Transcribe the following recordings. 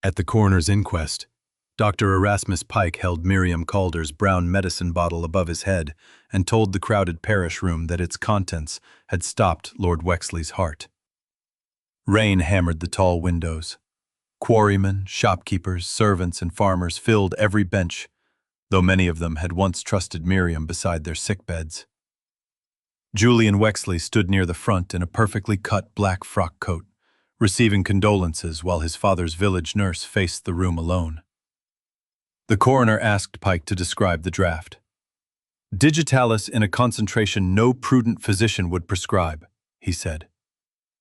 At the coroner's inquest, Dr. Erasmus Pike held Miriam Calder's brown medicine bottle above his head and told the crowded parish room that its contents had stopped Lord Wexley's heart. Rain hammered the tall windows. Quarrymen, shopkeepers, servants, and farmers filled every bench, though many of them had once trusted Miriam beside their sickbeds. Julian Wexley stood near the front in a perfectly cut black frock coat, receiving condolences while his father's village nurse faced the room alone. The coroner asked Pike to describe the draft. "Digitalis in a concentration no prudent physician would prescribe," he said.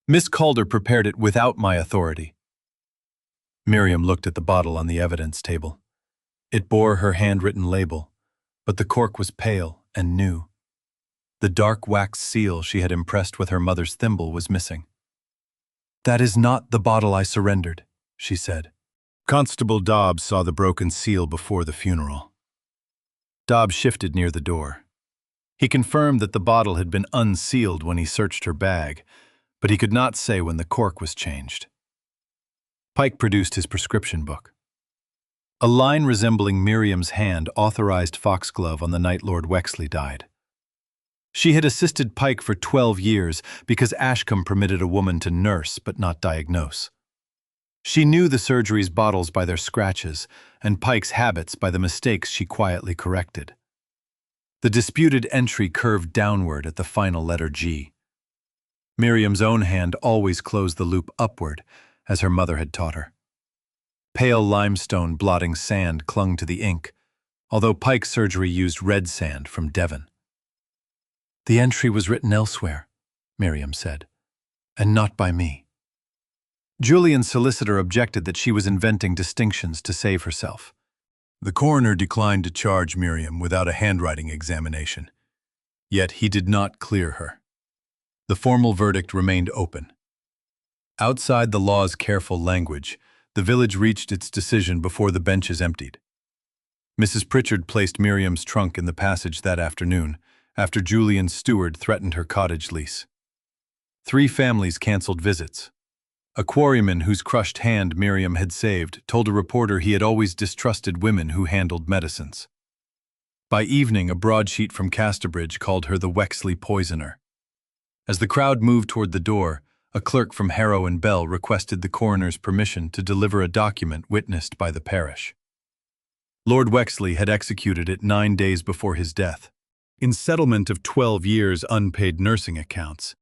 "Miss Calder prepared it without my authority." Miriam looked at the bottle on the evidence table. It bore her handwritten label, but the cork was pale and new. The dark wax seal she had impressed with her mother's thimble was missing. "That is not the bottle I surrendered," she said. Constable Dobbs saw the broken seal before the funeral. Dobbs shifted near the door. He confirmed that the bottle had been unsealed when he searched her bag, but he could not say when the cork was changed. Pike produced his prescription book. A line resembling Miriam's hand authorized foxglove on the night Lord Wexley died. She had assisted Pike for 12 years because Ashcombe permitted a woman to nurse but not diagnose. She knew the surgery's bottles by their scratches and Pike's habits by the mistakes she quietly corrected. The disputed entry curved downward at the final letter G. Miriam's own hand always closed the loop upward, as her mother had taught her. Pale limestone blotting sand clung to the ink, although Pike's surgery used red sand from Devon. "The entry was written elsewhere," Miriam said, "and not by me." Julian's solicitor objected that she was inventing distinctions to save herself. The coroner declined to charge Miriam without a handwriting examination, yet he did not clear her. The formal verdict remained open. Outside the law's careful language, the village reached its decision before the benches emptied. Mrs. Pritchard placed Miriam's trunk in the passage that afternoon, after Julian's steward threatened her cottage lease. 3 families canceled visits. A quarryman whose crushed hand Miriam had saved told a reporter he had always distrusted women who handled medicines. By evening, a broadsheet from Casterbridge called her the Wexley poisoner. As the crowd moved toward the door, a clerk from Harrow and Bell requested the coroner's permission to deliver a document witnessed by the parish. Lord Wexley had executed it 9 days before his death. In settlement of 12 years' unpaid nursing accounts,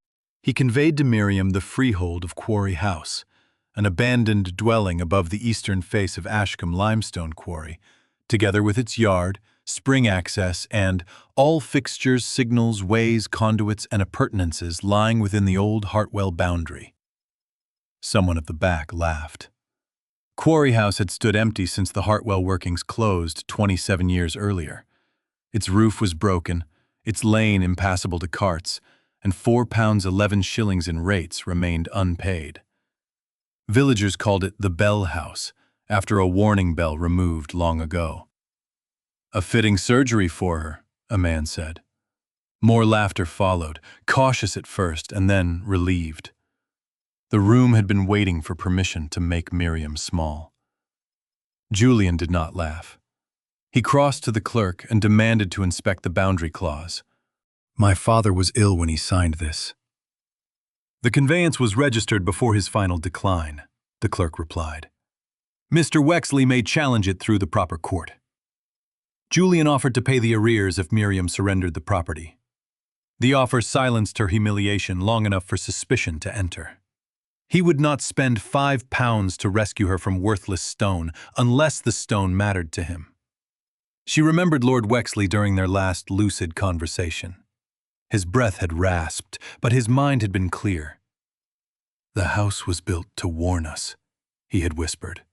he conveyed to Miriam the freehold of Quarry House, an abandoned dwelling above the eastern face of Ashcombe limestone quarry, together with its yard, spring access, and all fixtures, signals, ways, conduits, and appurtenances lying within the old Hartwell boundary. Someone at the back laughed. Quarry House had stood empty since the Hartwell workings closed 27 years earlier. Its roof was broken, its lane impassable to carts, and £4 11 shillings in rates remained unpaid. Villagers called it the Bell House, after a warning bell removed long ago. "A fitting surgery for her," a man said. More laughter followed, cautious at first and then relieved. The room had been waiting for permission to make Miriam small. Julian did not laugh. He crossed to the clerk and demanded to inspect the boundary clause. "My father was ill when he signed this." "The conveyance was registered before his final decline," the clerk replied. "Mr. Wexley may challenge it through the proper court." Julian offered to pay the arrears if Miriam surrendered the property. The offer silenced her humiliation long enough for suspicion to enter. He would not spend £5 to rescue her from worthless stone unless the stone mattered to him. She remembered Lord Wexley during their last lucid conversation. His breath had rasped, but his mind had been clear. "The house was built to warn us," he had whispered.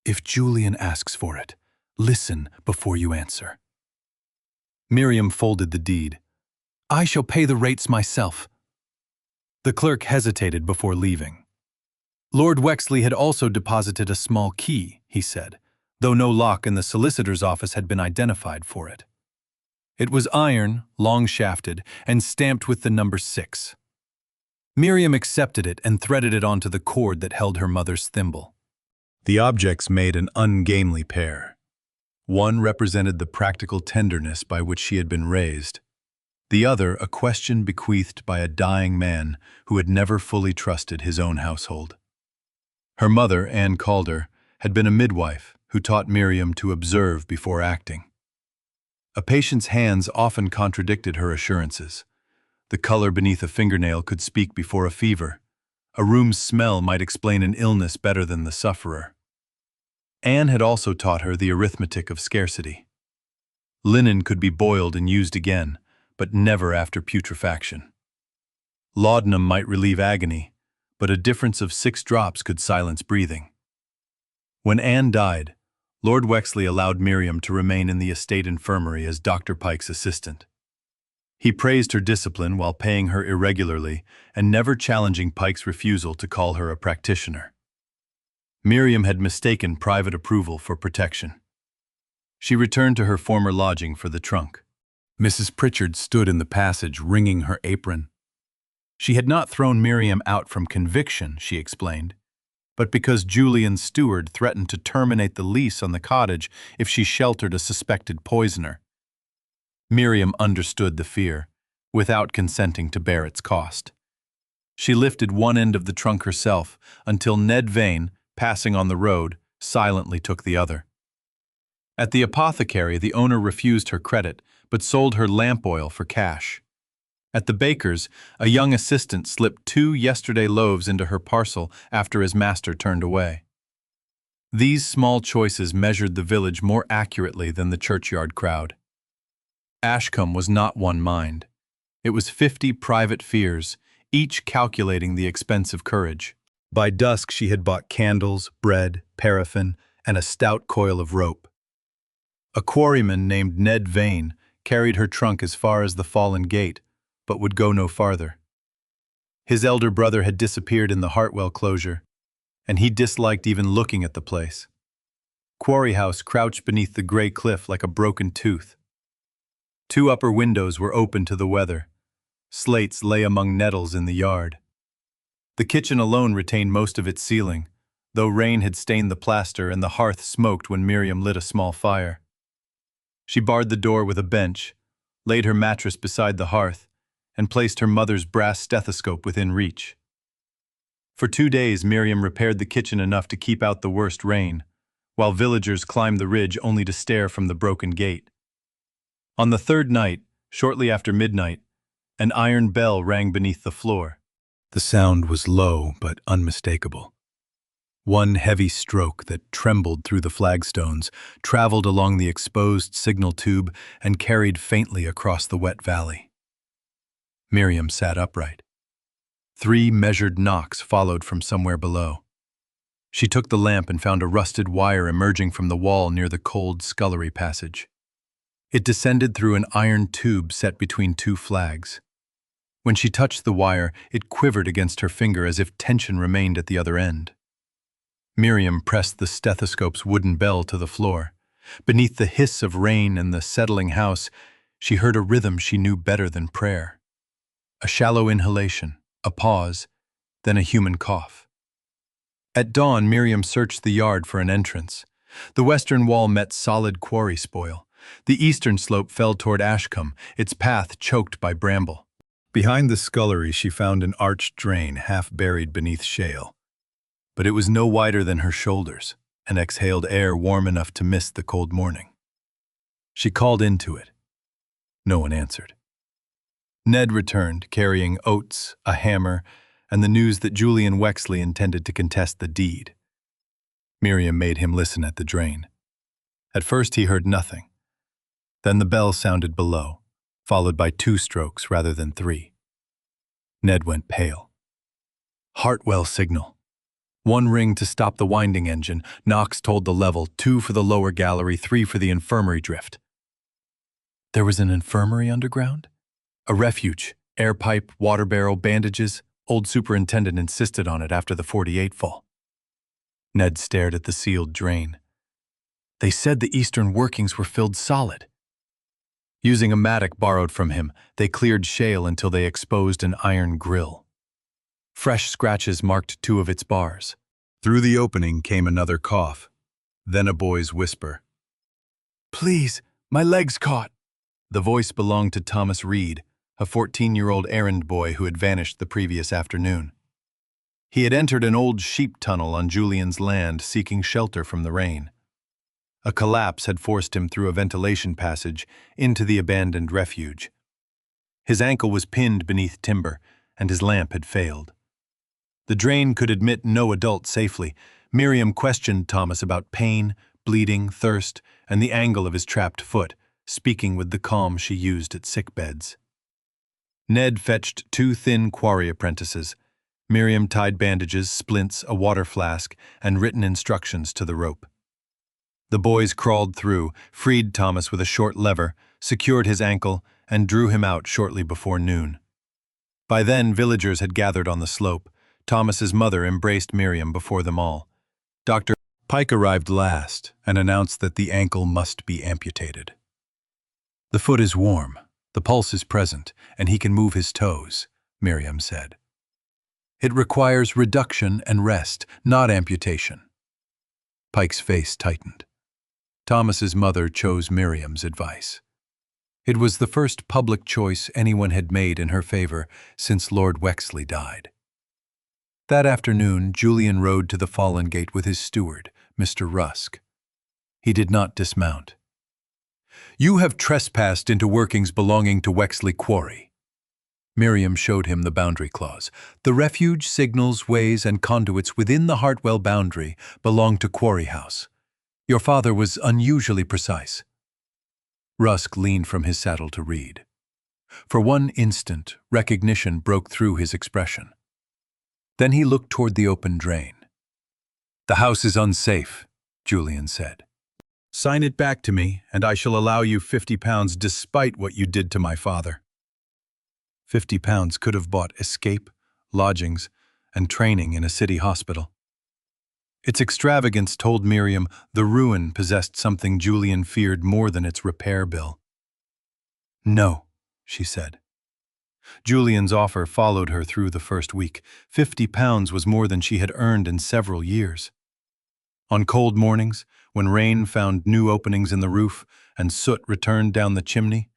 "If Julian asks for it, listen before you answer." Miriam folded the deed. "I shall pay the rates myself." The clerk hesitated before leaving. Lord Wexley had also deposited a small key, he said, though no lock in the solicitor's office had been identified for it. It was iron, long-shafted, and stamped with the number 6. Miriam accepted it and threaded it onto the cord that held her mother's thimble. The objects made an ungainly pair. One represented the practical tenderness by which she had been raised, the other a question bequeathed by a dying man who had never fully trusted his own household. Her mother, Ann Calder, had been a midwife who taught Miriam to observe before acting. A patient's hands often contradicted her assurances. The color beneath a fingernail could speak before a fever. A room's smell might explain an illness better than the sufferer. Anne had also taught her the arithmetic of scarcity. Linen could be boiled and used again, but never after putrefaction. Laudanum might relieve agony, but a difference of 6 drops could silence breathing. When Anne died, Lord Wexley allowed Miriam to remain in the estate infirmary as Dr. Pike's assistant. He praised her discipline while paying her irregularly and never challenging Pike's refusal to call her a practitioner. Miriam had mistaken private approval for protection. She returned to her former lodging for the trunk. Mrs. Pritchard stood in the passage wringing her apron. She had not thrown Miriam out from conviction, she explained, but because Julian's steward threatened to terminate the lease on the cottage if she sheltered a suspected poisoner. Miriam understood the fear, without consenting to bear its cost. She lifted one end of the trunk herself until Ned Vane, passing on the road, silently took the other. At the apothecary, the owner refused her credit, but sold her lamp oil for cash. At the baker's, a young assistant slipped 2 yesterday loaves into her parcel after his master turned away. These small choices measured the village more accurately than the churchyard crowd. Ashcombe was not one mind. It was 50 private fears, each calculating the expense of courage. By dusk she had bought candles, bread, paraffin, and a stout coil of rope. A quarryman named Ned Vane carried her trunk as far as the fallen gate, but would go no farther. His elder brother had disappeared in the Hartwell closure, and he disliked even looking at the place. Quarry House crouched beneath the gray cliff like a broken tooth. 2 upper windows were open to the weather. Slates lay among nettles in the yard. The kitchen alone retained most of its ceiling, though rain had stained the plaster and the hearth smoked when Miriam lit a small fire. She barred the door with a bench, laid her mattress beside the hearth, and placed her mother's brass stethoscope within reach. For 2 days Miriam repaired the kitchen enough to keep out the worst rain, while villagers climbed the ridge only to stare from the broken gate. On the 3rd night, shortly after midnight, an iron bell rang beneath the floor. The sound was low but unmistakable. One heavy stroke that trembled through the flagstones traveled along the exposed signal tube and carried faintly across the wet valley. Miriam sat upright. 3 measured knocks followed from somewhere below. She took the lamp and found a rusted wire emerging from the wall near the cold scullery passage. It descended through an iron tube set between 2 flags. When she touched the wire, it quivered against her finger as if tension remained at the other end. Miriam pressed the stethoscope's wooden bell to the floor. Beneath the hiss of rain and the settling house, she heard a rhythm she knew better than prayer. A shallow inhalation, a pause, then a human cough. At dawn, Miriam searched the yard for an entrance. The western wall met solid quarry spoil. The eastern slope fell toward Ashcombe, its path choked by bramble. Behind the scullery she found an arched drain half buried beneath shale. But it was no wider than her shoulders, and exhaled air warm enough to mist the cold morning. She called into it. No one answered. Ned returned, carrying oats, a hammer, and the news that Julian Wexley intended to contest the deed. Miriam made him listen at the drain. At first he heard nothing. Then the bell sounded below, followed by 2 strokes rather than 3. Ned went pale. Hartwell signal. 1 ring to stop the winding engine, knocks told the level, 2 for the lower gallery, 3 for the infirmary drift. There was an infirmary underground? A refuge, air pipe, water barrel, bandages. Old superintendent insisted on it after the 48 fall. Ned stared at the sealed drain. They said the eastern workings were filled solid. Using a mattock borrowed from him, they cleared shale until they exposed an iron grill. Fresh scratches marked 2 of its bars. Through the opening came another cough, then a boy's whisper. "Please, my leg's caught." The voice belonged to Thomas Reed, a 14-year-old errand boy who had vanished the previous afternoon. He had entered an old sheep tunnel on Julian's land seeking shelter from the rain. A collapse had forced him through a ventilation passage into the abandoned refuge. His ankle was pinned beneath timber, and his lamp had failed. The drain could admit no adult safely. Miriam questioned Thomas about pain, bleeding, thirst, and the angle of his trapped foot, speaking with the calm she used at sickbeds. Ned fetched 2 thin Quarry apprentices. Miriam tied bandages, splints, a water flask, and written instructions to the rope. The boys crawled through, freed Thomas with a short lever, secured his ankle, and drew him out shortly before noon. By then, villagers had gathered on the slope. Thomas's mother embraced Miriam before them all. Dr. Pike arrived last and announced that the ankle must be amputated. "The foot is warm, the pulse is present, and he can move his toes," Miriam said. "It requires reduction and rest, not amputation." Pike's face tightened. Thomas's mother chose Miriam's advice. It was the first public choice anyone had made in her favor since Lord Wexley died. That afternoon, Julian rode to the Fallen Gate with his steward, Mr. Rusk. He did not dismount. "You have trespassed into workings belonging to Wexley Quarry." Miriam showed him the boundary clause. "The refuge, signals, ways, and conduits within the Hartwell boundary belong to Quarry House. Your father was unusually precise." Rusk leaned from his saddle to read. For one instant, recognition broke through his expression. Then he looked toward the open drain. "The house is unsafe," Julian said. "Sign it back to me, and I shall allow you £50 despite what you did to my father." £50 could have bought escape, lodgings, and training in a city hospital. Its extravagance told Miriam the ruin possessed something Julian feared more than its repair bill. "No," she said. Julian's offer followed her through the first week. £50 was more than she had earned in several years. On cold mornings, when rain found new openings in the roof and soot returned down the chimney,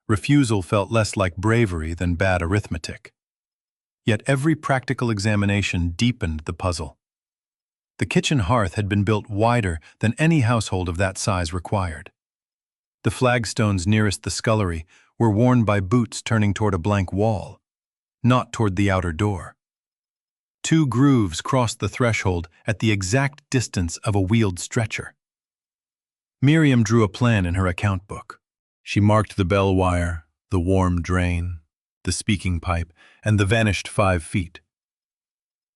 refusal felt less like bravery than bad arithmetic. Yet every practical examination deepened the puzzle. The kitchen hearth had been built wider than any household of that size required. The flagstones nearest the scullery were worn by boots turning toward a blank wall, not toward the outer door. 2 grooves crossed the threshold at the exact distance of a wheeled stretcher. Miriam drew a plan in her account book. She marked the bell wire, the warm drain, the speaking pipe, and the vanished 5 feet.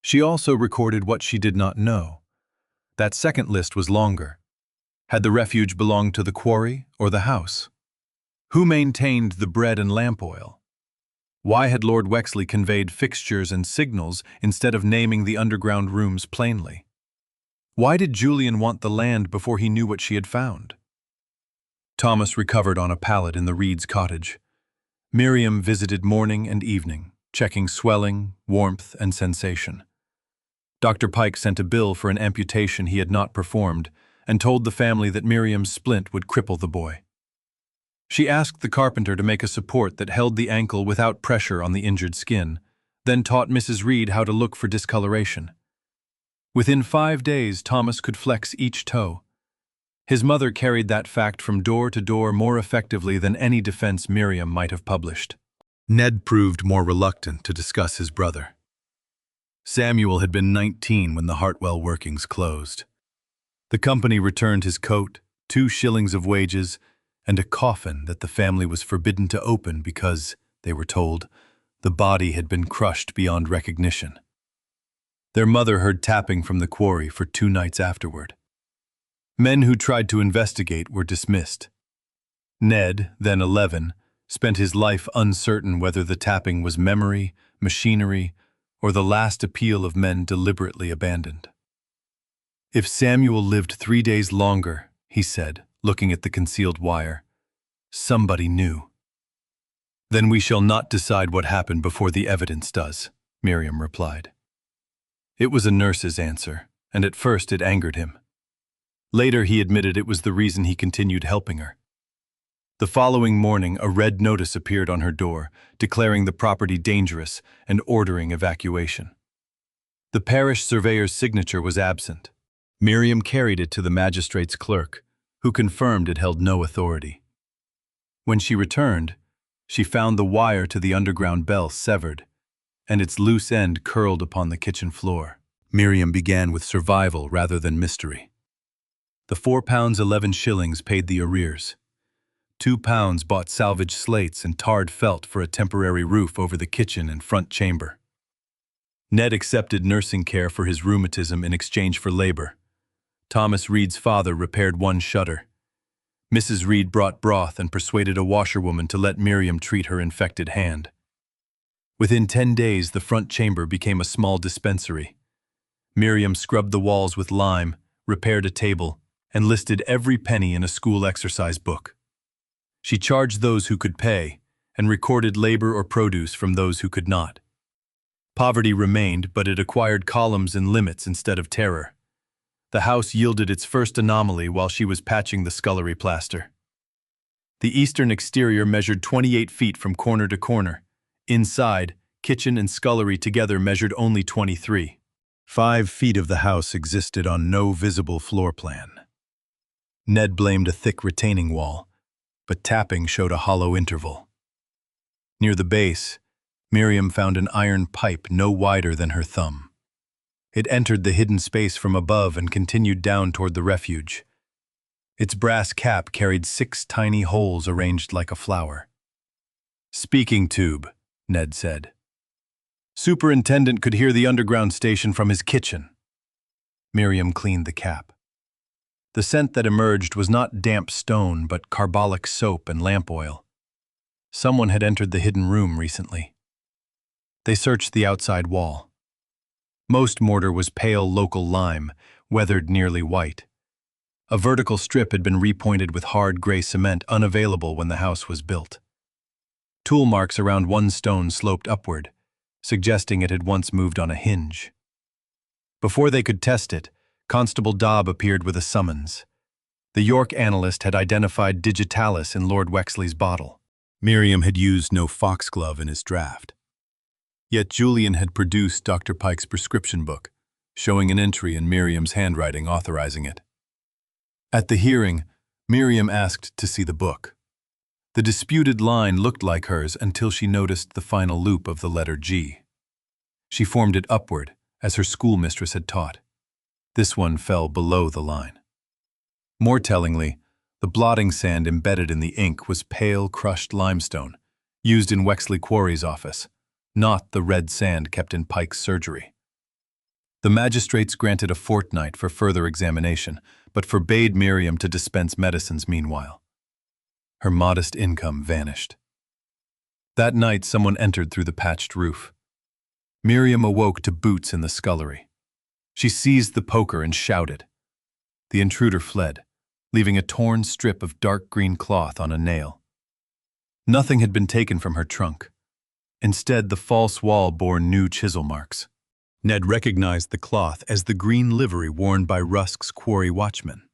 She also recorded what she did not know. That second list was longer. Had the refuge belonged to the quarry or the house? Who maintained the bread and lamp oil? Why had Lord Wexley conveyed fixtures and signals instead of naming the underground rooms plainly? Why did Julian want the land before he knew what she had found? Thomas recovered on a pallet in the Reed's cottage. Miriam visited morning and evening, checking swelling, warmth, and sensation. Dr. Pike sent a bill for an amputation he had not performed and told the family that Miriam's splint would cripple the boy. She asked the carpenter to make a support that held the ankle without pressure on the injured skin, then taught Mrs. Reed how to look for discoloration. Within 5 days, Thomas could flex each toe. His mother carried that fact from door to door more effectively than any defense Miriam might have published. Ned proved more reluctant to discuss his brother. Samuel had been 19 when the Hartwell workings closed. The company returned his coat, 2 shillings of wages, and a coffin that the family was forbidden to open because, they were told, the body had been crushed beyond recognition. Their mother heard tapping from the quarry for 2 nights afterward. Men who tried to investigate were dismissed. Ned, then 11, spent his life uncertain whether the tapping was memory, machinery, or the last appeal of men deliberately abandoned. "If Samuel lived 3 days longer," he said, looking at the concealed wire, "somebody knew." "Then we shall not decide what happened before the evidence does," Miriam replied. It was a nurse's answer, and at first it angered him. Later he admitted it was the reason he continued helping her. The following morning, a red notice appeared on her door, declaring the property dangerous and ordering evacuation. The parish surveyor's signature was absent. Miriam carried it to the magistrate's clerk, who confirmed it held no authority. When she returned, she found the wire to the underground bell severed, and its loose end curled upon the kitchen floor. Miriam began with survival rather than mystery. The £4 11 shillings paid the arrears. £2 bought salvaged slates and tarred felt for a temporary roof over the kitchen and front chamber. Ned accepted nursing care for his rheumatism in exchange for labor. Thomas Reed's father repaired one shutter. Mrs. Reed brought broth and persuaded a washerwoman to let Miriam treat her infected hand. Within 10 days, the front chamber became a small dispensary. Miriam scrubbed the walls with lime, repaired a table, and listed every penny in a school exercise book. She charged those who could pay, and recorded labor or produce from those who could not. Poverty remained, but it acquired columns and limits instead of terror. The house yielded its first anomaly while she was patching the scullery plaster. The eastern exterior measured 28 feet from corner to corner. Inside, kitchen and scullery together measured only 23. 5 feet of the house existed on no visible floor plan. Ned blamed a thick retaining wall, but tapping showed a hollow interval. Near the base, Miriam found an iron pipe no wider than her thumb. It entered the hidden space from above and continued down toward the refuge. Its brass cap carried 6 tiny holes arranged like a flower. "Speaking tube," Ned said. "Superintendent could hear the underground station from his kitchen." Miriam cleaned the cap. The scent that emerged was not damp stone, but carbolic soap and lamp oil. Someone had entered the hidden room recently. They searched the outside wall. Most mortar was pale local lime, weathered nearly white. A vertical strip had been repointed with hard gray cement unavailable when the house was built. Tool marks around one stone sloped upward, suggesting it had once moved on a hinge. Before they could test it, Constable Dobb appeared with a summons. The York analyst had identified digitalis in Lord Wexley's bottle. Miriam had used no foxglove in his draft. Yet Julian had produced Dr. Pike's prescription book, showing an entry in Miriam's handwriting authorizing it. At the hearing, Miriam asked to see the book. The disputed line looked like hers until she noticed the final loop of the letter G. She formed it upward, as her schoolmistress had taught. This one fell below the line. More tellingly, the blotting sand embedded in the ink was pale, crushed limestone, used in Wexley Quarry's office, not the red sand kept in Pike's surgery. The magistrates granted a fortnight for further examination, but forbade Miriam to dispense medicines meanwhile. Her modest income vanished. That night, someone entered through the patched roof. Miriam awoke to boots in the scullery. She seized the poker and shouted. The intruder fled, leaving a torn strip of dark green cloth on a nail. Nothing had been taken from her trunk. Instead, the false wall bore new chisel marks. Ned recognized the cloth as the green livery worn by Rusk's Quarry watchmen.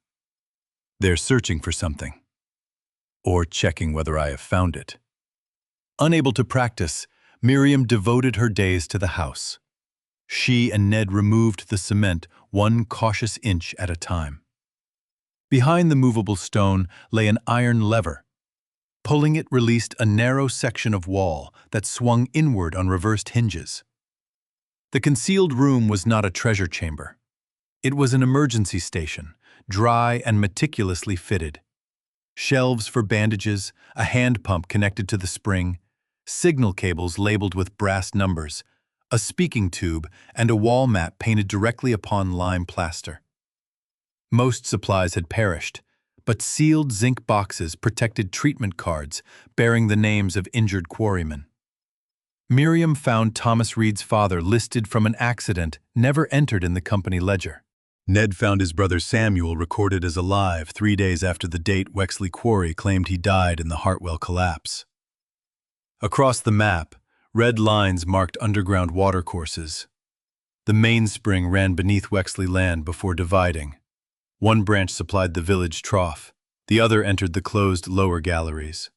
"They're searching for something. Or checking whether I have found it." Unable to practice, Miriam devoted her days to the house. She and Ned removed the cement 1 cautious inch at a time. Behind the movable stone lay an iron lever. Pulling it released a narrow section of wall that swung inward on reversed hinges. The concealed room was not a treasure chamber. It was an emergency station, dry and meticulously fitted. Shelves for bandages, a hand pump connected to the spring, signal cables labeled with brass numbers, a speaking tube, and a wall map painted directly upon lime plaster. Most supplies had perished, but sealed zinc boxes protected treatment cards bearing the names of injured quarrymen. Miriam found Thomas Reed's father listed from an accident never entered in the company ledger. Ned found his brother Samuel recorded as alive 3 days after the date Wexley Quarry claimed he died in the Hartwell collapse. Across the map, red lines marked underground watercourses. The mainspring ran beneath Wexley land before dividing. One branch supplied the village trough, the other entered the closed lower galleries.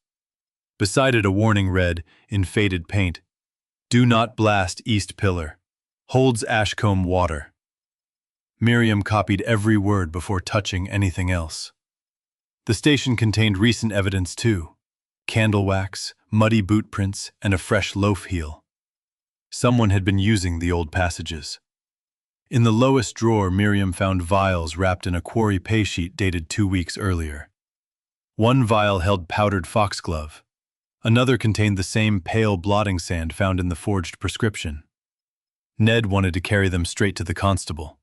Beside it a warning read, in faded paint, "Do not blast east pillar. Holds Ashcombe water." Miriam copied every word before touching anything else. The station contained recent evidence too: candle wax, muddy boot prints, and a fresh loaf heel. Someone had been using the old passages. In the lowest drawer, Miriam found vials wrapped in a Quarry pay sheet dated 2 weeks earlier. One vial held powdered foxglove. Another contained the same pale blotting sand found in the forged prescription. Ned wanted to carry them straight to the constable.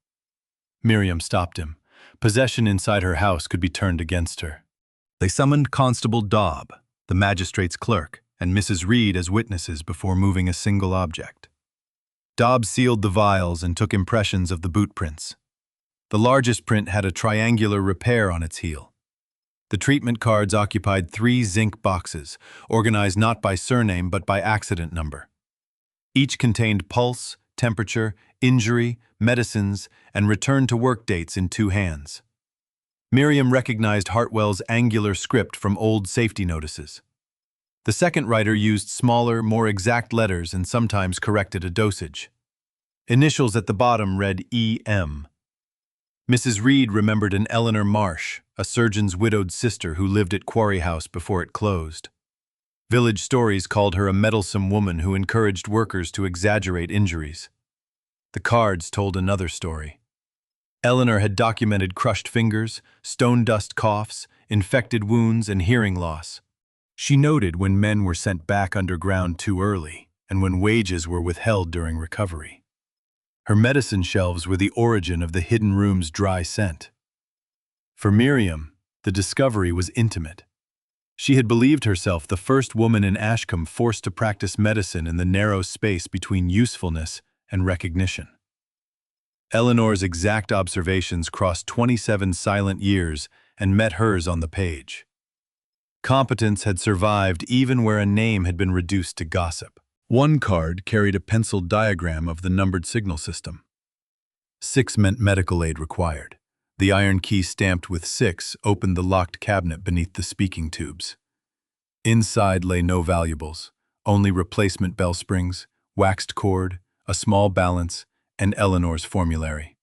Miriam stopped him. Possession inside her house could be turned against her. They summoned Constable Dobb, the magistrate's clerk, and Mrs. Reed as witnesses before moving a single object. Dobb sealed the vials and took impressions of the boot prints. The largest print had a triangular repair on its heel. The treatment cards occupied 3 zinc boxes, organized not by surname but by accident number. Each contained pulse, temperature, injury, medicines, and return to work dates in 2 hands. Miriam recognized Hartwell's angular script from old safety notices. The second writer used smaller, more exact letters and sometimes corrected a dosage. Initials at the bottom read E.M. Mrs. Reed remembered an Eleanor Marsh, a surgeon's widowed sister who lived at Quarry House before it closed. Village stories called her a meddlesome woman who encouraged workers to exaggerate injuries. The cards told another story. Eleanor had documented crushed fingers, stone dust coughs, infected wounds, and hearing loss. She noted when men were sent back underground too early and when wages were withheld during recovery. Her medicine shelves were the origin of the hidden room's dry scent. For Miriam, the discovery was intimate. She had believed herself the first woman in Ashcombe forced to practice medicine in the narrow space between usefulness and recognition. Eleanor's exact observations crossed 27 silent years and met hers on the page. Competence had survived even where a name had been reduced to gossip. One card carried a penciled diagram of the numbered signal system. 6 meant medical aid required. The iron key stamped with 6 opened the locked cabinet beneath the speaking tubes. Inside lay no valuables, only replacement bell springs, waxed cord, a small balance, and Eleanor's formulary.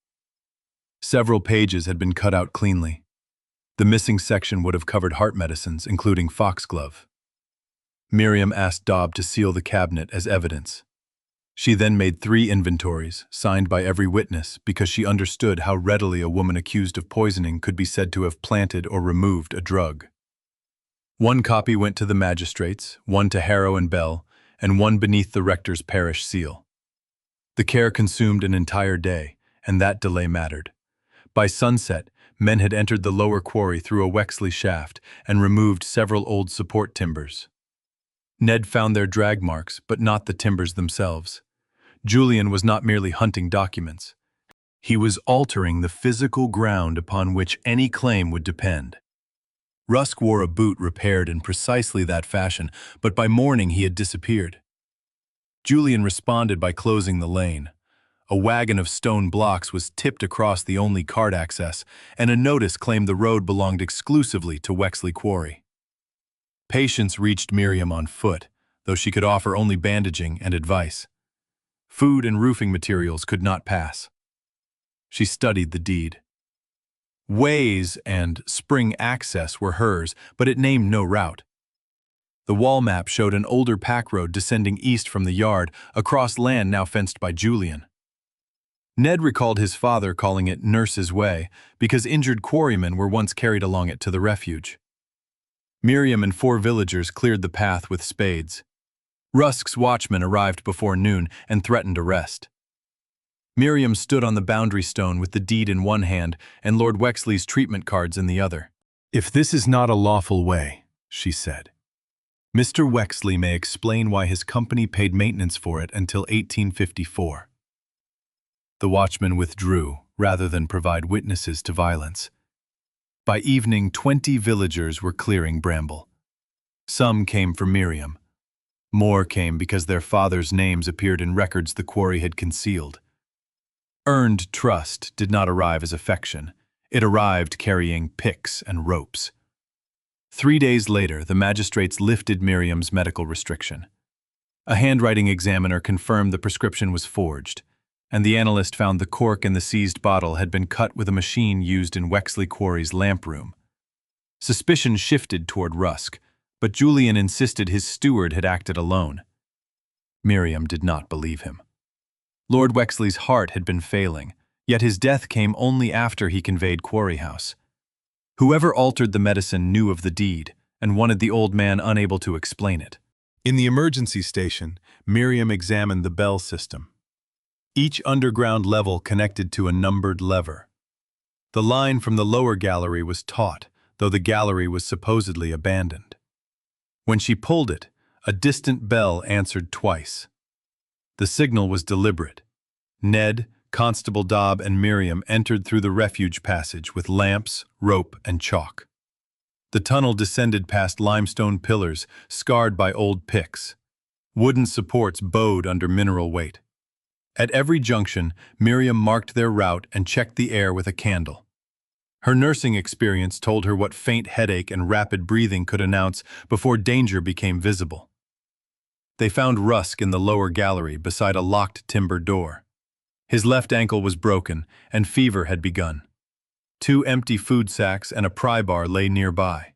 Several pages had been cut out cleanly. The missing section would have covered heart medicines, including foxglove. Miriam asked Dobb to seal the cabinet as evidence. She then made 3 inventories, signed by every witness, because she understood how readily a woman accused of poisoning could be said to have planted or removed a drug. 1 copy went to the magistrates, 1 to Harrow and Bell, and 1 beneath the rector's parish seal. The care consumed an entire day, and that delay mattered. By sunset, men had entered the lower quarry through a Wexley shaft and removed several old support timbers. Ned found their drag marks, but not the timbers themselves. Julian was not merely hunting documents. He was altering the physical ground upon which any claim would depend. Rusk wore a boot repaired in precisely that fashion, but by morning he had disappeared. Julian responded by closing the lane. A wagon of stone blocks was tipped across the only cart access, and a notice claimed the road belonged exclusively to Wexley Quarry. Patients reached Miriam on foot, though she could offer only bandaging and advice. Food and roofing materials could not pass. She studied the deed. Ways and spring access were hers, but it named no route. The wall map showed an older pack road descending east from the yard, across land now fenced by Julian. Ned recalled his father calling it Nurse's Way because injured quarrymen were once carried along it to the refuge. Miriam and 4 villagers cleared the path with spades. Rusk's watchman arrived before noon and threatened arrest. Miriam stood on the boundary stone with the deed in one hand and Lord Wexley's treatment cards in the other. "If this is not a lawful way," she said, "Mr. Wexley may explain why his company paid maintenance for it until 1854. The watchman withdrew, rather than provide witnesses to violence. By evening, 20 villagers were clearing bramble. Some came for Miriam. More came because their fathers' names appeared in records the quarry had concealed. Earned trust did not arrive as affection. It arrived carrying picks and ropes. 3 days later, the magistrates lifted Miriam's medical restriction. A handwriting examiner confirmed the prescription was forged, and the analyst found the cork in the seized bottle had been cut with a machine used in Wexley Quarry's lamp room. Suspicion shifted toward Rusk, but Julian insisted his steward had acted alone. Miriam did not believe him. Lord Wexley's heart had been failing, yet his death came only after he conveyed Quarry House. Whoever altered the medicine knew of the deed and wanted the old man unable to explain it. In the emergency station, Miriam examined the bell system. Each underground level connected to a numbered lever. The line from the lower gallery was taut, though the gallery was supposedly abandoned. When she pulled it, a distant bell answered twice. The signal was deliberate. Ned, Constable Dobb, and Miriam entered through the refuge passage with lamps, rope, and chalk. The tunnel descended past limestone pillars scarred by old picks. Wooden supports bowed under mineral weight. At every junction, Miriam marked their route and checked the air with a candle. Her nursing experience told her what faint headache and rapid breathing could announce before danger became visible. They found Rusk in the lower gallery beside a locked timber door. His left ankle was broken, and fever had begun. 2 empty food sacks and a pry bar lay nearby.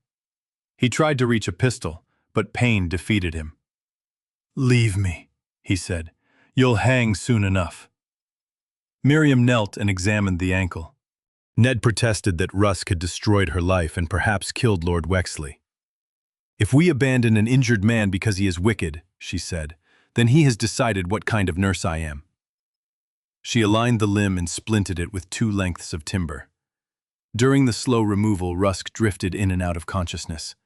He tried to reach a pistol, but pain defeated him. "Leave me," he said. "You'll hang soon enough." Miriam knelt and examined the ankle. Ned protested that Rusk had destroyed her life and perhaps killed Lord Wexley. "If we abandon an injured man because he is wicked," she said, "then he has decided what kind of nurse I am." She aligned the limb and splinted it with 2 lengths of timber. During the slow removal, Rusk drifted in and out of consciousness.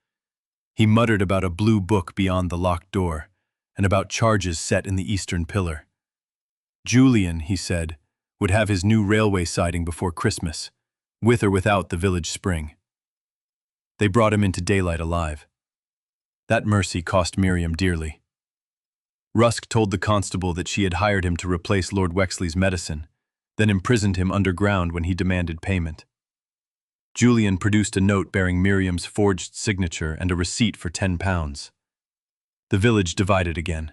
He muttered about a blue book beyond the locked door, and about charges set in the eastern pillar. Julian, he said, would have his new railway siding before Christmas, with or without the village spring. They brought him into daylight alive. That mercy cost Miriam dearly. Rusk told the constable that she had hired him to replace Lord Wexley's medicine, then imprisoned him underground when he demanded payment. Julian produced a note bearing Miriam's forged signature and a receipt for £10. The village divided again.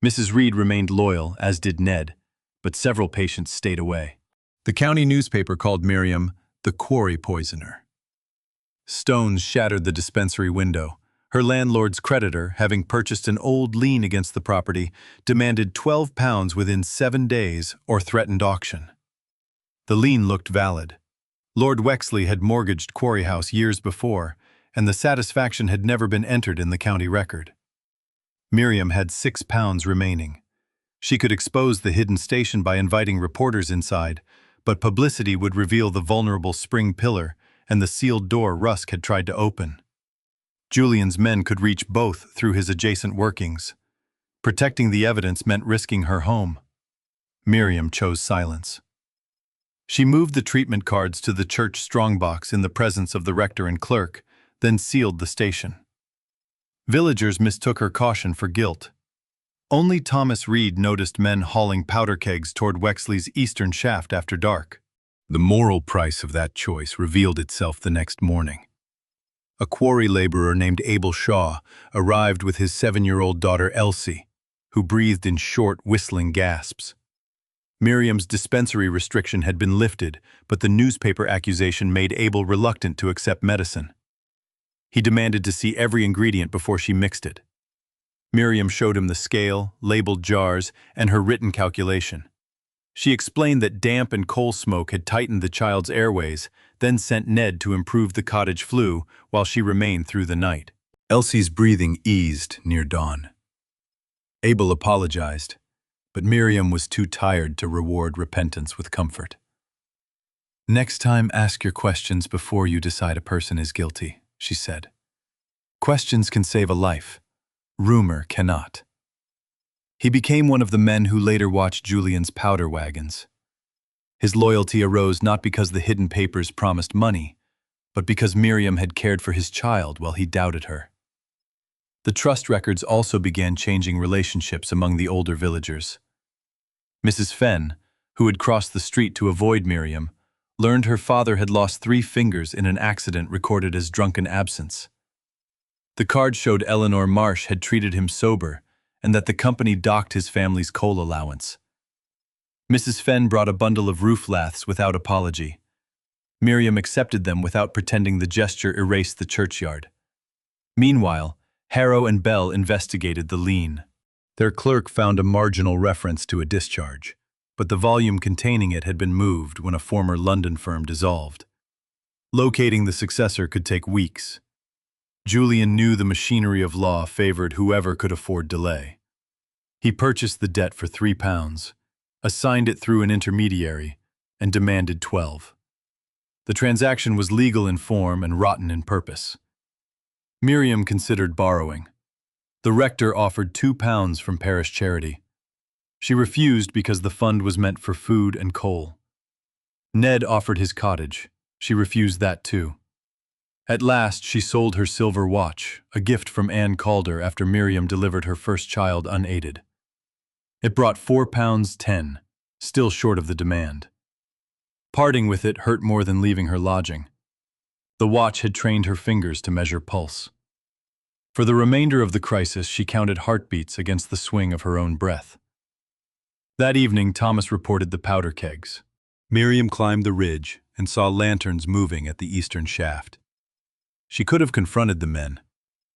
Mrs. Reed remained loyal, as did Ned, but several patients stayed away. The county newspaper called Miriam the Quarry poisoner. Stones shattered the dispensary window. Her landlord's creditor, having purchased an old lien against the property, demanded £12 within 7 days or threatened auction. The lien looked valid. Lord Wexley had mortgaged Quarry House years before, and the satisfaction had never been entered in the county record. Miriam had £6 remaining. She could expose the hidden station by inviting reporters inside, but publicity would reveal the vulnerable spring pillar and the sealed door Rusk had tried to open. Julian's men could reach both through his adjacent workings. Protecting the evidence meant risking her home. Miriam chose silence. She moved the treatment cards to the church strongbox in the presence of the rector and clerk, then sealed the station. Villagers mistook her caution for guilt. Only Thomas Reed noticed men hauling powder kegs toward Wexley's eastern shaft after dark. The moral price of that choice revealed itself the next morning. A quarry laborer named Abel Shaw arrived with his 7-year-old daughter Elsie, who breathed in short, whistling gasps. Miriam's dispensary restriction had been lifted, but the newspaper accusation made Abel reluctant to accept medicine. He demanded to see every ingredient before she mixed it. Miriam showed him the scale, labeled jars, and her written calculation. She explained that damp and coal smoke had tightened the child's airways, then sent Ned to improve the cottage flue while she remained through the night. Elsie's breathing eased near dawn. Abel apologized, but Miriam was too tired to reward repentance with comfort. "Next time, ask your questions before you decide a person is guilty," she said. "Questions can save a life. Rumor cannot." He became one of the men who later watched Julian's powder wagons. His loyalty arose not because the hidden papers promised money, but because Miriam had cared for his child while he doubted her. The trust records also began changing relationships among the older villagers. Mrs. Fenn, who had crossed the street to avoid Miriam, learned her father had lost 3 fingers in an accident recorded as drunken absence. The card showed Eleanor Marsh had treated him sober and that the company docked his family's coal allowance. Mrs. Fenn brought a bundle of roof laths without apology. Miriam accepted them without pretending the gesture erased the churchyard. Meanwhile, Harrow and Bell investigated the lien. Their clerk found a marginal reference to a discharge, but the volume containing it had been moved when a former London firm dissolved. Locating the successor could take weeks. Julian knew the machinery of law favored whoever could afford delay. He purchased the debt for £3, assigned it through an intermediary, and demanded 12. The transaction was legal in form and rotten in purpose. Miriam considered borrowing. The rector offered £2 from parish charity. She refused because the fund was meant for food and coal. Ned offered his cottage. She refused that too. At last, she sold her silver watch, a gift from Ann Calder after Miriam delivered her first child unaided. It brought £4.10, still short of the demand. Parting with it hurt more than leaving her lodging. The watch had trained her fingers to measure pulse. For the remainder of the crisis, she counted heartbeats against the swing of her own breath. That evening, Thomas reported the powder kegs. Miriam climbed the ridge and saw lanterns moving at the eastern shaft. She could have confronted the men,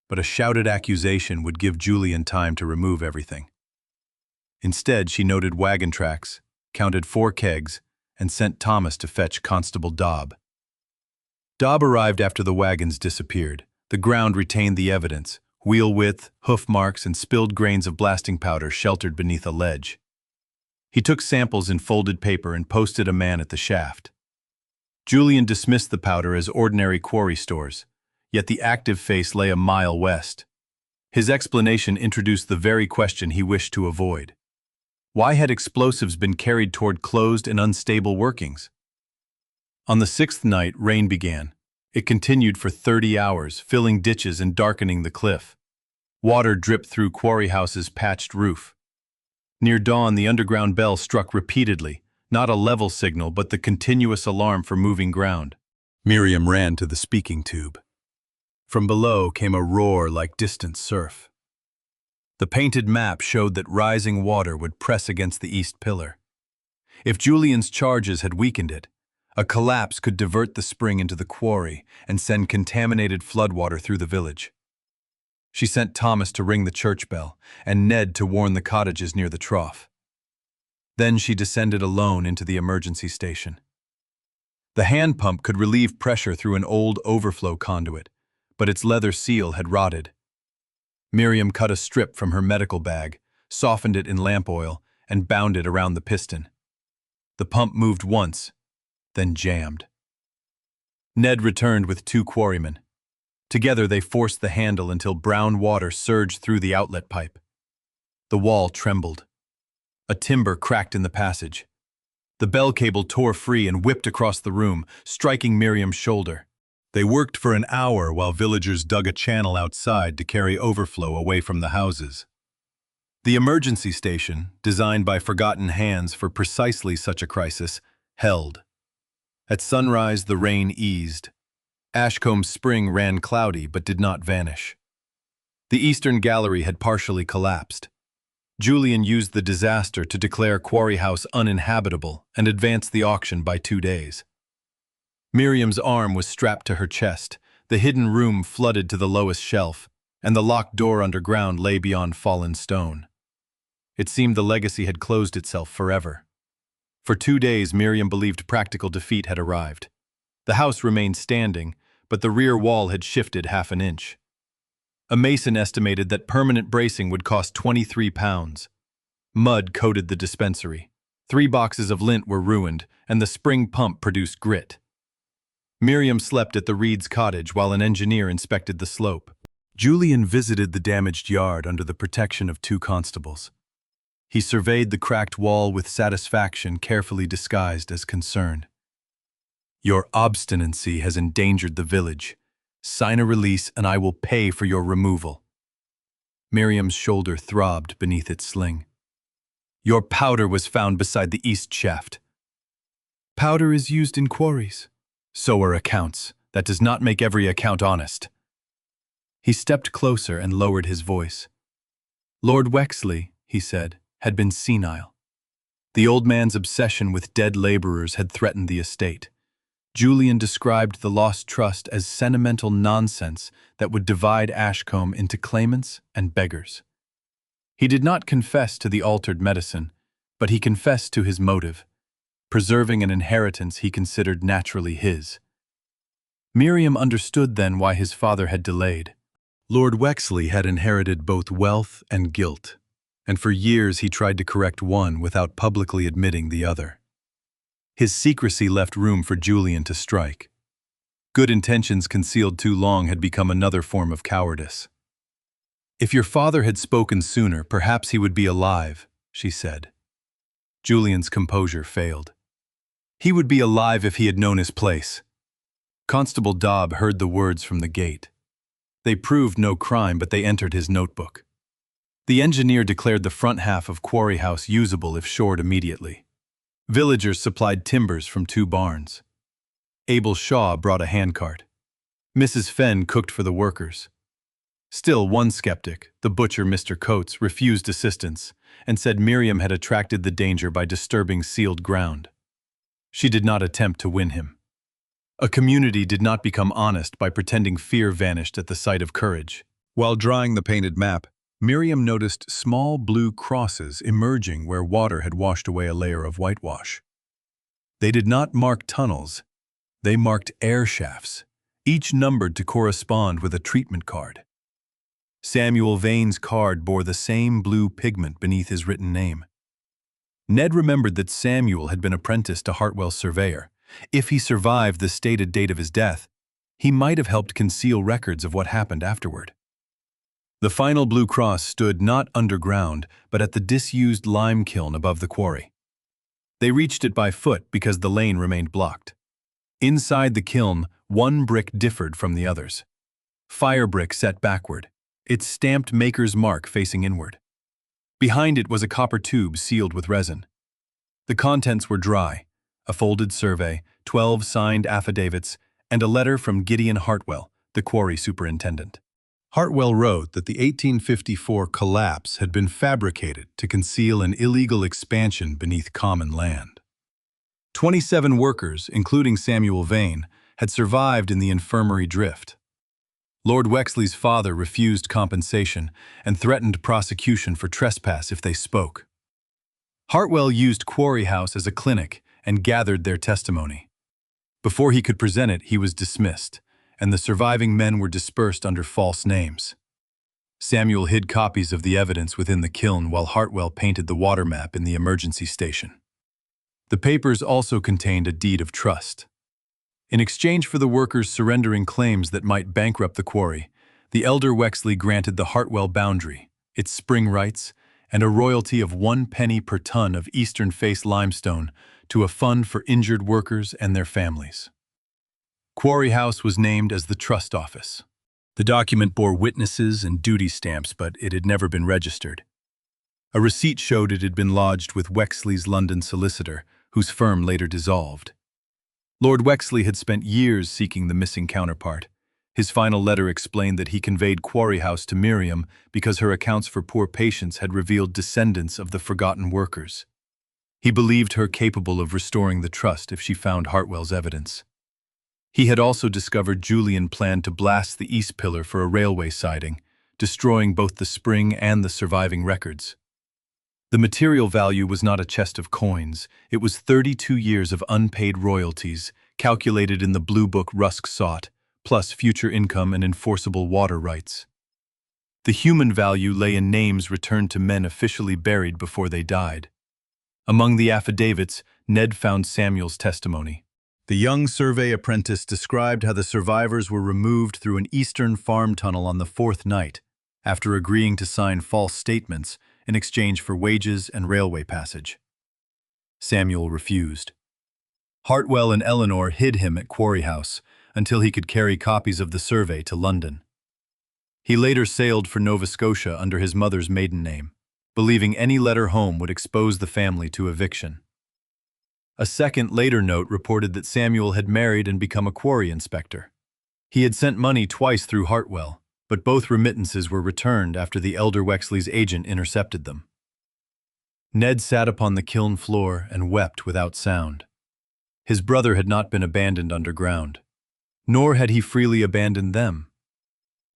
but a shouted accusation would give Julian time to remove everything. Instead, she noted wagon tracks, counted 4 kegs, and sent Thomas to fetch Constable Dobb. Dobb arrived after the wagons disappeared. The ground retained the evidence: wheel width, hoof marks, and spilled grains of blasting powder sheltered beneath a ledge. He took samples in folded paper and posted a man at the shaft. Julian dismissed the powder as ordinary quarry stores, yet the active face lay a mile west. His explanation introduced the very question he wished to avoid. Why had explosives been carried toward closed and unstable workings? On the 6th night, rain began. It continued for 30 hours, filling ditches and darkening the cliff. Water dripped through Quarry House's patched roof. Near dawn, the underground bell struck repeatedly, not a level signal but the continuous alarm for moving ground. Miriam ran to the speaking tube. From below came a roar like distant surf. The painted map showed that rising water would press against the east pillar. If Julian's charges had weakened it, a collapse could divert the spring into the quarry and send contaminated floodwater through the village. She sent Thomas to ring the church bell and Ned to warn the cottages near the trough. Then she descended alone into the emergency station. The hand pump could relieve pressure through an old overflow conduit, but its leather seal had rotted. Miriam cut a strip from her medical bag, softened it in lamp oil, and bound it around the piston. The pump moved once, then jammed. Ned returned with 2 quarrymen. Together they forced the handle until brown water surged through the outlet pipe. The wall trembled. A timber cracked in the passage. The bell cable tore free and whipped across the room, striking Miriam's shoulder. They worked for an hour while villagers dug a channel outside to carry overflow away from the houses. The emergency station, designed by forgotten hands for precisely such a crisis, held. At sunrise, the rain eased. Ashcombe Spring ran cloudy but did not vanish. The eastern gallery had partially collapsed. Julian used the disaster to declare Quarry House uninhabitable and advance the auction by 2 days. Miriam's arm was strapped to her chest, the hidden room flooded to the lowest shelf, and the locked door underground lay beyond fallen stone. It seemed the legacy had closed itself forever. For 2 days, Miriam believed practical defeat had arrived. The house remained standing, but the rear wall had shifted half an inch. A mason estimated that permanent bracing would cost £23. Mud coated the dispensary. 3 boxes of lint were ruined, and the spring pump produced grit. Miriam slept at the Reed's cottage while an engineer inspected the slope. Julian visited the damaged yard under the protection of 2 constables. He surveyed the cracked wall with satisfaction, carefully disguised as concern. "Your obstinacy has endangered the village. Sign a release and I will pay for your removal." Miriam's shoulder throbbed beneath its sling. Your powder was found beside the east shaft. Powder is used in quarries. So are accounts. That does not make every account honest. He stepped closer and lowered his voice. Lord Wexley, he said, had been senile. The old man's obsession with dead laborers had threatened the estate. Julian described the lost trust as sentimental nonsense that would divide Ashcombe into claimants and beggars. He did not confess to the altered medicine, but he confessed to his motive, preserving an inheritance he considered naturally his. Miriam understood then why his father had delayed. Lord Wexley had inherited both wealth and guilt, and for years he tried to correct one without publicly admitting the other. His secrecy left room for Julian to strike. Good intentions concealed too long had become another form of cowardice. If your father had spoken sooner, perhaps he would be alive, she said. Julian's composure failed. He would be alive if he had known his place. Constable Dobb heard the words from the gate. They proved no crime, but they entered his notebook. The engineer declared the front half of Quarry House usable if shored immediately. Villagers supplied timbers from 2 barns. Abel Shaw brought a handcart. Mrs. Fenn cooked for the workers. Still, one skeptic, the butcher Mr. Coates, refused assistance and said Miriam had attracted the danger by disturbing sealed ground. She did not attempt to win him. A community did not become honest by pretending fear vanished at the sight of courage. While drawing the painted map, Miriam noticed small blue crosses emerging where water had washed away a layer of whitewash. They did not mark tunnels. They marked air shafts, each numbered to correspond with a treatment card. Samuel Vane's card bore the same blue pigment beneath his written name. Ned remembered that Samuel had been apprenticed to Hartwell's surveyor. If he survived the stated date of his death, he might have helped conceal records of what happened afterward. The final blue cross stood not underground, but at the disused lime kiln above the quarry. They reached it by foot because the lane remained blocked. Inside the kiln, one brick differed from the others. Fire brick set backward, its stamped maker's mark facing inward. Behind it was a copper tube sealed with resin. The contents were dry: a folded survey, 12 signed affidavits, and a letter from Gideon Hartwell, the quarry superintendent. Hartwell wrote that the 1854 collapse had been fabricated to conceal an illegal expansion beneath common land. 27 workers, including Samuel Vane, had survived in the infirmary drift. Lord Wexley's father refused compensation and threatened prosecution for trespass if they spoke. Hartwell used Quarry House as a clinic and gathered their testimony. Before he could present it, he was dismissed, and the surviving men were dispersed under false names. Samuel hid copies of the evidence within the kiln while Hartwell painted the water map in the emergency station. The papers also contained a deed of trust. In exchange for the workers surrendering claims that might bankrupt the quarry, the elder Wexley granted the Hartwell boundary, its spring rights, and a royalty of 1 penny per ton of eastern face limestone to a fund for injured workers and their families. Quarry House was named as the Trust Office. The document bore witnesses and duty stamps, but it had never been registered. A receipt showed it had been lodged with Wexley's London solicitor, whose firm later dissolved. Lord Wexley had spent years seeking the missing counterpart. His final letter explained that he conveyed Quarry House to Miriam because her accounts for poor patients had revealed descendants of the forgotten workers. He believed her capable of restoring the trust if she found Hartwell's evidence. He had also discovered Julian planned to blast the east pillar for a railway siding, destroying both the spring and the surviving records. The material value was not a chest of coins. It was 32 years of unpaid royalties, calculated in the Blue Book Rusk sought, plus future income and enforceable water rights. The human value lay in names returned to men officially buried before they died. Among the affidavits, Ned found Samuel's testimony. The young survey apprentice described how the survivors were removed through an eastern farm tunnel on the 4th night, after agreeing to sign false statements in exchange for wages and railway passage. Samuel refused. Hartwell and Eleanor hid him at Quarry House until he could carry copies of the survey to London. He later sailed for Nova Scotia under his mother's maiden name, believing any letter home would expose the family to eviction. A second later note reported that Samuel had married and become a quarry inspector. He had sent money twice through Hartwell, but both remittances were returned after the elder Wexley's agent intercepted them. Ned sat upon the kiln floor and wept without sound. His brother had not been abandoned underground, nor had he freely abandoned them.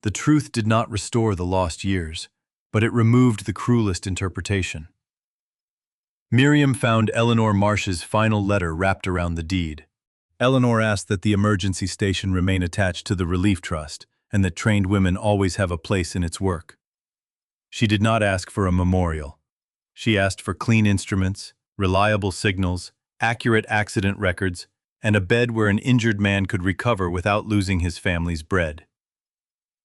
The truth did not restore the lost years, but it removed the cruelest interpretation. Miriam found Eleanor Marsh's final letter wrapped around the deed. Eleanor asked that the emergency station remain attached to the Relief Trust and that trained women always have a place in its work. She did not ask for a memorial. She asked for clean instruments, reliable signals, accurate accident records, and a bed where an injured man could recover without losing his family's bread.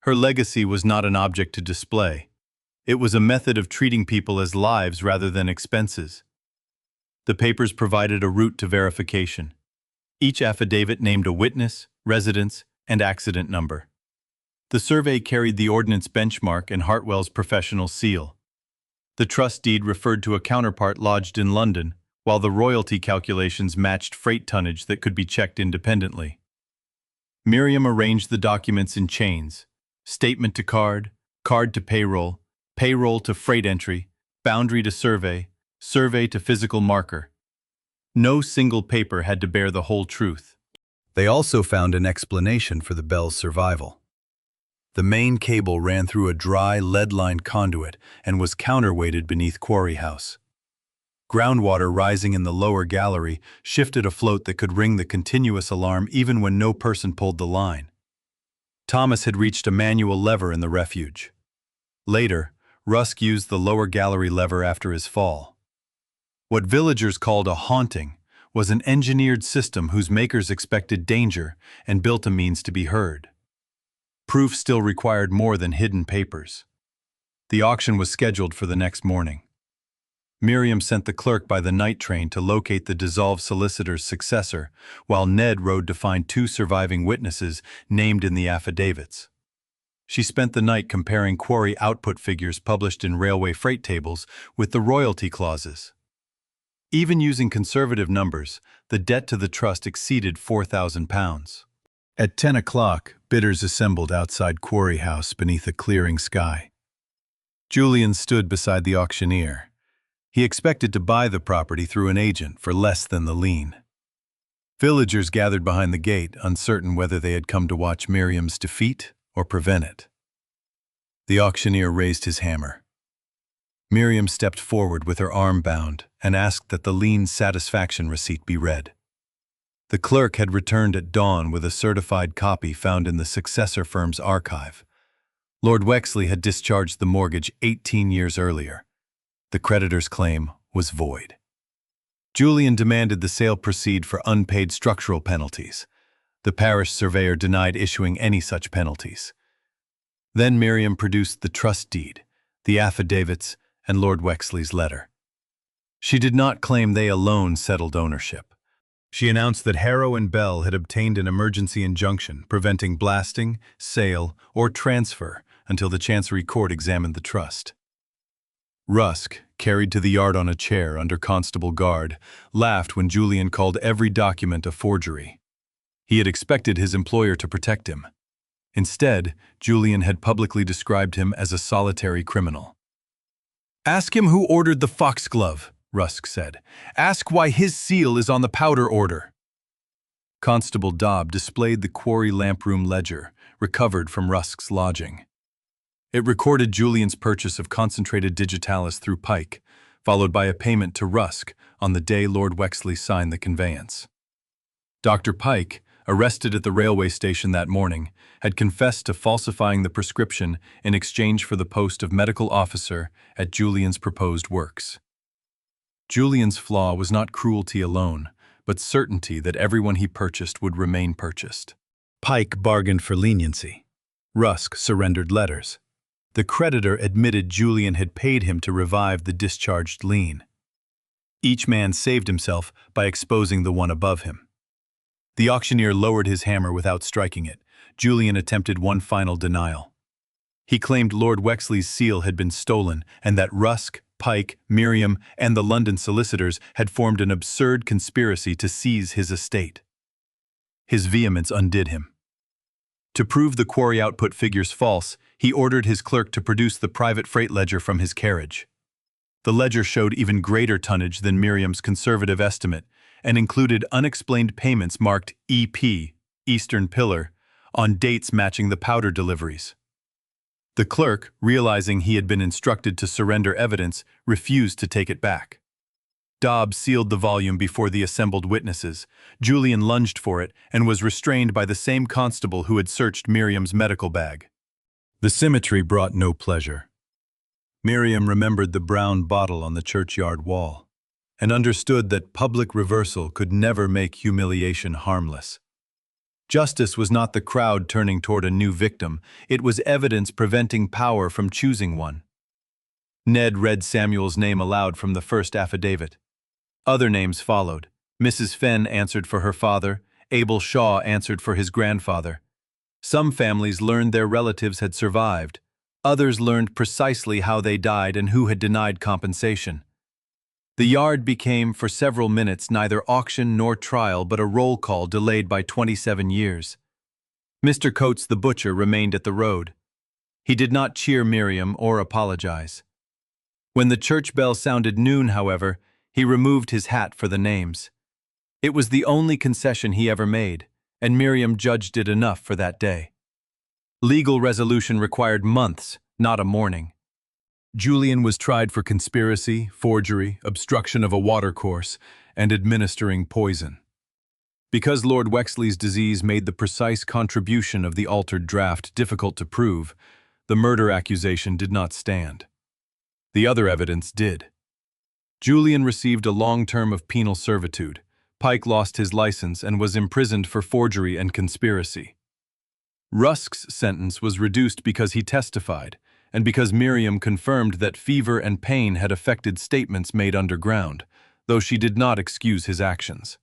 Her legacy was not an object to display. It was a method of treating people as lives rather than expenses. The papers provided a route to verification. Each affidavit named a witness, residence, and accident number. The survey carried the ordnance benchmark and Hartwell's professional seal. The trust deed referred to a counterpart lodged in London, while the royalty calculations matched freight tonnage that could be checked independently. Miriam arranged the documents in chains: statement to card, card to payroll, payroll to freight entry, boundary to survey, survey to physical marker. No single paper had to bear the whole truth. They also found an explanation for the bell's survival. The main cable ran through a dry, lead-lined conduit and was counterweighted beneath Quarry House. Groundwater rising in the lower gallery shifted a float that could ring the continuous alarm even when no person pulled the line. Thomas had reached a manual lever in the refuge. Later, Rusk used the lower gallery lever after his fall. What villagers called a haunting was an engineered system whose makers expected danger and built a means to be heard. Proof still required more than hidden papers. The auction was scheduled for the next morning. Miriam sent the clerk by the night train to locate the dissolved solicitor's successor, while Ned rode to find 2 surviving witnesses named in the affidavits. She spent the night comparing quarry output figures published in railway freight tables with the royalty clauses. Even using conservative numbers, the debt to the trust exceeded £4,000. At 10 o'clock, bidders assembled outside Quarry House beneath a clearing sky. Julian stood beside the auctioneer. He expected to buy the property through an agent for less than the lien. Villagers gathered behind the gate, uncertain whether they had come to watch Miriam's defeat or prevent it. The auctioneer raised his hammer. Miriam stepped forward with her arm bound and asked that the lien satisfaction receipt be read. The clerk had returned at dawn with a certified copy found in the successor firm's archive. Lord Wexley had discharged the mortgage 18 years earlier. The creditor's claim was void. Julian demanded the sale proceed for unpaid structural penalties. The parish surveyor denied issuing any such penalties. Then Miriam produced the trust deed, the affidavits, and Lord Wexley's letter. She did not claim they alone settled ownership. She announced that Harrow and Bell had obtained an emergency injunction preventing blasting, sale, or transfer until the Chancery Court examined the trust. Rusk, carried to the yard on a chair under constable guard, laughed when Julian called every document a forgery. He had expected his employer to protect him. Instead, Julian had publicly described him as a solitary criminal. "Ask him who ordered the foxglove," Rusk said. "Ask why his seal is on the powder order." Constable Dobb displayed the Quarry lamproom ledger, recovered from Rusk's lodging. It recorded Julian's purchase of concentrated digitalis through Pike, followed by a payment to Rusk on the day Lord Wexley signed the conveyance. Dr. Pike, arrested at the railway station that morning, had confessed to falsifying the prescription in exchange for the post of medical officer at Julian's proposed works. Julian's flaw was not cruelty alone, but certainty that everyone he purchased would remain purchased. Pike bargained for leniency. Rusk surrendered letters. The creditor admitted Julian had paid him to revive the discharged lien. Each man saved himself by exposing the one above him. The auctioneer lowered his hammer without striking it. Julian attempted one final denial. He claimed Lord Wexley's seal had been stolen and that Rusk, Pike, Miriam, and the London solicitors had formed an absurd conspiracy to seize his estate. His vehemence undid him. To prove the quarry output figures false, he ordered his clerk to produce the private freight ledger from his carriage. The ledger showed even greater tonnage than Miriam's conservative estimate and included unexplained payments marked EP, Eastern Pillar, on dates matching the powder deliveries. The clerk, realizing he had been instructed to surrender evidence, refused to take it back. Dobbs sealed the volume before the assembled witnesses. Julian lunged for it and was restrained by the same constable who had searched Miriam's medical bag. The symmetry brought no pleasure. Miriam remembered the brown bottle on the churchyard wall and understood that public reversal could never make humiliation harmless. Justice was not the crowd turning toward a new victim, it was evidence preventing power from choosing one. Ned read Samuel's name aloud from the first affidavit. Other names followed. Mrs. Fenn answered for her father, Abel Shaw answered for his grandfather. Some families learned their relatives had survived. Others learned precisely how they died and who had denied compensation. The yard became, for several minutes, neither auction nor trial but a roll call delayed by 27 years. Mr. Coates the butcher remained at the road. He did not cheer Miriam or apologize. When the church bell sounded noon, however, he removed his hat for the names. It was the only concession he ever made, and Miriam judged it enough for that day. Legal resolution required months, not a morning. Julian was tried for conspiracy, forgery, obstruction of a watercourse, and administering poison. Because Lord Wexley's disease made the precise contribution of the altered draft difficult to prove, the murder accusation did not stand. The other evidence did. Julian received a long term of penal servitude. Pike lost his license and was imprisoned for forgery and conspiracy. Rusk's sentence was reduced because he testified, and because Miriam confirmed that fever and pain had affected statements made underground, though she did not excuse his actions.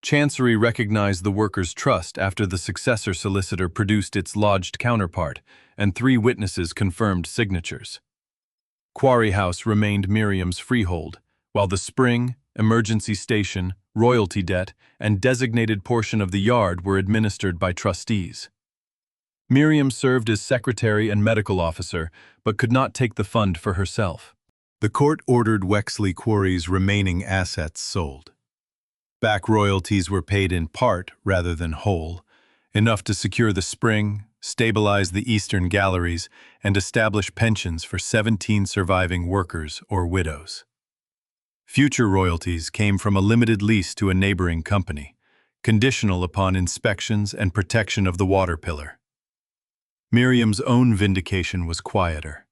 Chancery recognized the workers' trust after the successor solicitor produced its lodged counterpart, and 3 witnesses confirmed signatures. Quarry House remained Miriam's freehold, while the spring, emergency station, royalty debt, and designated portion of the yard were administered by trustees. Miriam served as secretary and medical officer, but could not take the fund for herself. The court ordered Wexley Quarry's remaining assets sold. Back royalties were paid in part rather than whole, enough to secure the spring, stabilize the eastern galleries, and establish pensions for 17 surviving workers or widows. Future royalties came from a limited lease to a neighboring company, conditional upon inspections and protection of the water pillar. Miriam's own vindication was quieter.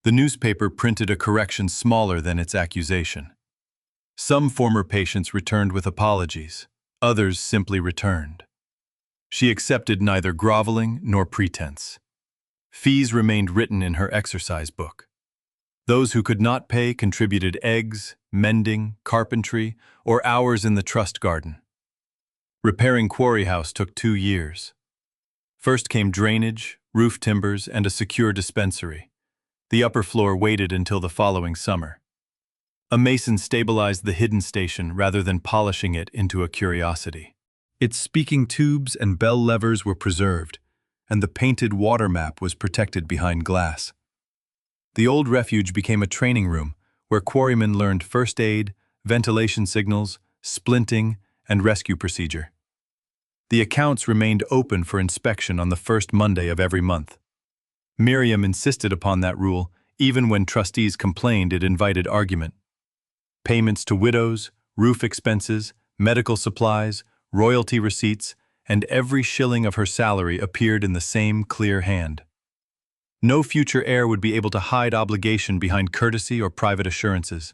The newspaper printed a correction smaller than its accusation. Some former patients returned with apologies, others simply returned. She accepted neither groveling nor pretense. Fees remained written in her exercise book. Those who could not pay contributed eggs, mending, carpentry, or hours in the trust garden. Repairing Quarry House took 2 years. First came drainage, roof timbers, and a secure dispensary. The upper floor waited until the following summer. A mason stabilized the hidden station rather than polishing it into a curiosity. Its speaking tubes and bell levers were preserved, and the painted water map was protected behind glass. The old refuge became a training room where quarrymen learned first aid, ventilation signals, splinting, and rescue procedure. The accounts remained open for inspection on the first Monday of every month. Miriam insisted upon that rule, even when trustees complained it invited argument. Payments to widows, roof expenses, medical supplies, royalty receipts, and every shilling of her salary appeared in the same clear hand. No future heir would be able to hide obligation behind courtesy or private assurances.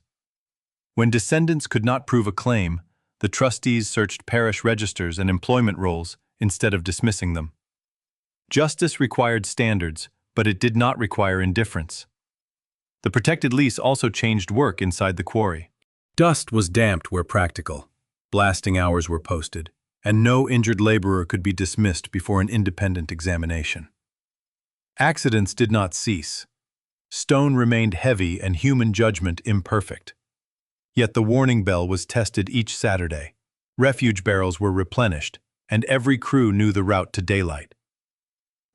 When descendants could not prove a claim, the trustees searched parish registers and employment rolls instead of dismissing them. Justice required standards, but it did not require indifference. The protected lease also changed work inside the quarry. Dust was damped where practical, blasting hours were posted, and no injured laborer could be dismissed before an independent examination. Accidents did not cease. Stone remained heavy and human judgment imperfect. Yet the warning bell was tested each Saturday. Refuge barrels were replenished, and every crew knew the route to daylight.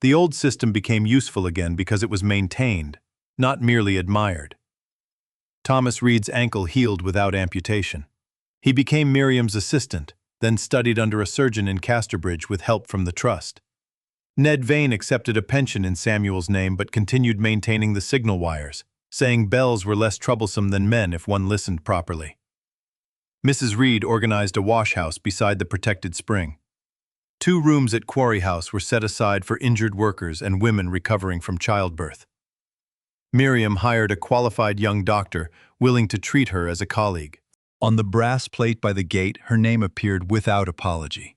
The old system became useful again because it was maintained, not merely admired. Thomas Reed's ankle healed without amputation. He became Miriam's assistant, then studied under a surgeon in Casterbridge with help from the trust. Ned Vane accepted a pension in Samuel's name but continued maintaining the signal wires, saying bells were less troublesome than men if one listened properly. Mrs. Reed organized a wash-house beside the protected spring. 2 rooms at Quarry House were set aside for injured workers and women recovering from childbirth. Miriam hired a qualified young doctor willing to treat her as a colleague. On the brass plate by the gate, her name appeared without apology.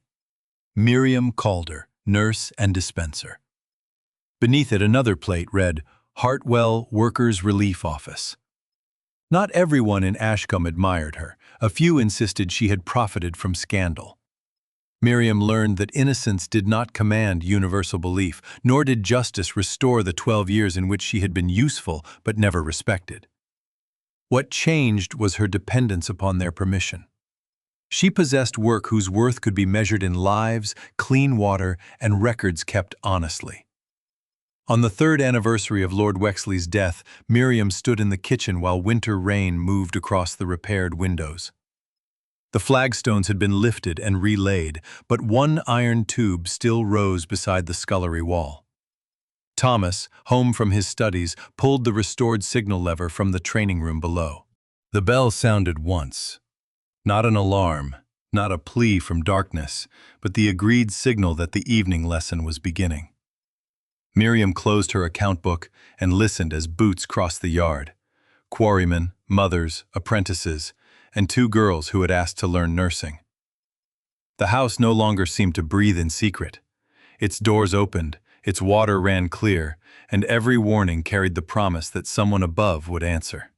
Miriam Calder, nurse and dispenser. Beneath it, another plate read, Hartwell Workers' Relief Office. Not everyone in Ashcombe admired her. A few insisted she had profited from scandal. Miriam learned that innocence did not command universal belief, nor did justice restore the 12 years in which she had been useful but never respected. What changed was her dependence upon their permission. She possessed work whose worth could be measured in lives, clean water, and records kept honestly. On the 3rd anniversary of Lord Wexley's death, Miriam stood in the kitchen while winter rain moved across the repaired windows. The flagstones had been lifted and relaid, but one iron tube still rose beside the scullery wall. Thomas, home from his studies, pulled the restored signal lever from the training room below. The bell sounded once. Not an alarm, not a plea from darkness, but the agreed signal that the evening lesson was beginning. Miriam closed her account book and listened as boots crossed the yard. Quarrymen, mothers, apprentices, and 2 girls who had asked to learn nursing. The house no longer seemed to breathe in secret. Its doors opened, its water ran clear, and every warning carried the promise that someone above would answer.